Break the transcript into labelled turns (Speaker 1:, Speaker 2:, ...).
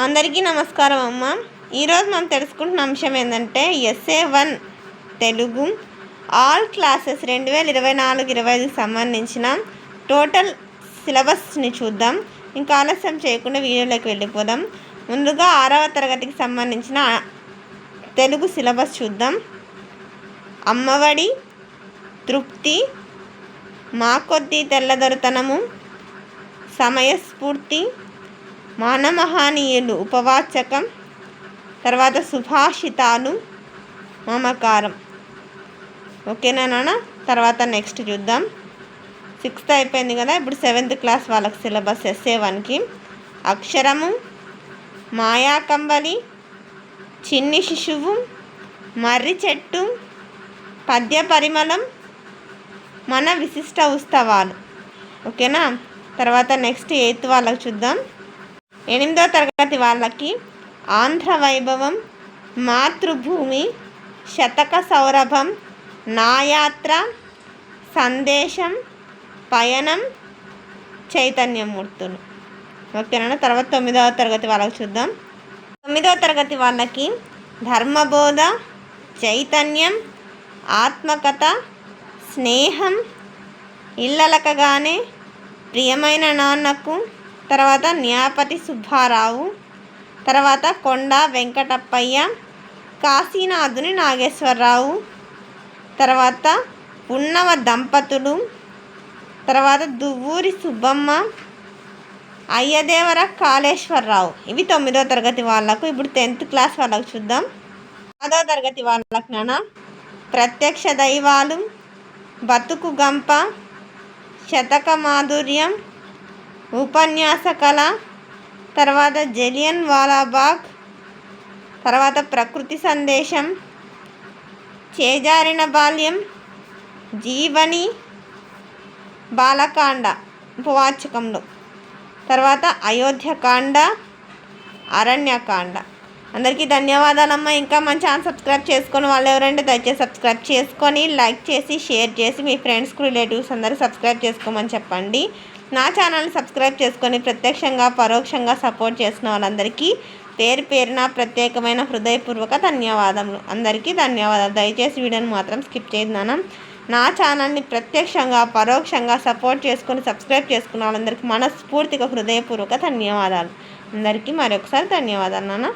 Speaker 1: అందరికీ నమస్కారం అమ్మ. ఈరోజు మనం తెలుసుకుంటున్న అంశం ఏంటంటే SA1 తెలుగు ఆల్ క్లాసెస్ 2024-25కి సంబంధించిన టోటల్ సిలబస్ని చూద్దాం. ఇంకా ఆలస్యం చేయకుండా వీడియోలోకి వెళ్ళిపోదాం. ముందుగా 6వ తరగతికి సంబంధించిన తెలుగు సిలబస్ చూద్దాం. అమ్మఒడి, తృప్తి, మా కొద్ది తెల్లదొరతనము, సమయస్ఫూర్తి, మానమహనీయులు ఉపవాచకం, తర్వాత సుభాషితాలు, మమకారం. ఓకేనా నాన్న? తర్వాత నెక్స్ట్ చూద్దాం. 6th అయిపోయింది కదా, ఇప్పుడు 7th క్లాస్ వాళ్ళకి సిలబస్ SA1కి అక్షరము, మాయాకంబలి, చిన్ని శిశువు, మర్రి చెట్టు, పద్య పరిమళం, మన విశిష్ట ఉత్సవాలు. ఓకేనా? తర్వాత నెక్స్ట్ 8th వాళ్ళకి చూద్దాం. 8వ తరగతి వాళ్ళకి ఆంధ్ర వైభవం, మాతృభూమి, శతక సౌరభం, నాయాత్ర, సందేశం, పయనం, చైతన్యమూర్తులు. ఓకేనా? తర్వాత 9వ తరగతి వాళ్ళకి చూద్దాం. 9వ తరగతి వాళ్ళకి ధర్మబోధ, చైతన్యం, ఆత్మకథ, స్నేహం, ఇల్లలకగానే, ప్రియమైన నాన్నకు, తర్వాత న్యాపతి సుబ్బారావు, తర్వాత కొండ వెంకటప్పయ్య, కాశీనాథుని నాగేశ్వరరావు, తర్వాత ఉన్నవ దంపతులు, తర్వాత దువ్వూరి సుబ్బమ్మ, అయ్యదేవర కాళేశ్వరరావు. ఇవి 9వ తరగతి వాళ్ళకు. ఇప్పుడు 10th క్లాస్ వాళ్ళకు చూద్దాం. 10వ తరగతి వాళ్ళకు నాన్న ప్రత్యక్ష దైవాలు, బతుకు గంప, శతక మాధుర్యం, ఉపన్యాస కళ, తర్వాత జలియన్ వాలాబాగ్, తర్వాత ప్రకృతి సందేశం, చేజారిన బాల్యం, జీవని, బాలకాండ ఉపవాచకంలో, తర్వాత అయోధ్యకాండ, అరణ్యకాండ. అందరికీ ధన్యవాదాలమ్మా. ఇంకా మన ఛానల్ సబ్స్క్రైబ్ చేసుకొని వాళ్ళు ఎవరంటే దయచేసి సబ్స్క్రైబ్ చేసుకొని లైక్ చేసి షేర్ చేసి మీ ఫ్రెండ్స్కి రిలేటివ్స్ అందరూ సబ్స్క్రైబ్ చేసుకోమని చెప్పండి. నా ఛానల్ని సబ్స్క్రైబ్ చేసుకొని ప్రత్యక్షంగా పరోక్షంగా సపోర్ట్ చేసిన వాళ్ళందరికీ పేరు పేరున ప్రత్యేకమైన హృదయపూర్వక ధన్యవాదములు. అందరికీ ధన్యవాదాలు. దయచేసి వీడియోని మాత్రం స్కిప్ చేయొద్దు. నా ఛానల్ని ప్రత్యక్షంగా పరోక్షంగా సపోర్ట్ చేసుకొని సబ్స్క్రైబ్ చేసుకున్న వాళ్ళందరికీ మనస్ఫూర్తిగా హృదయపూర్వక ధన్యవాదాలు. అందరికీ మరొకసారి ధన్యవాదాలు నాన్న.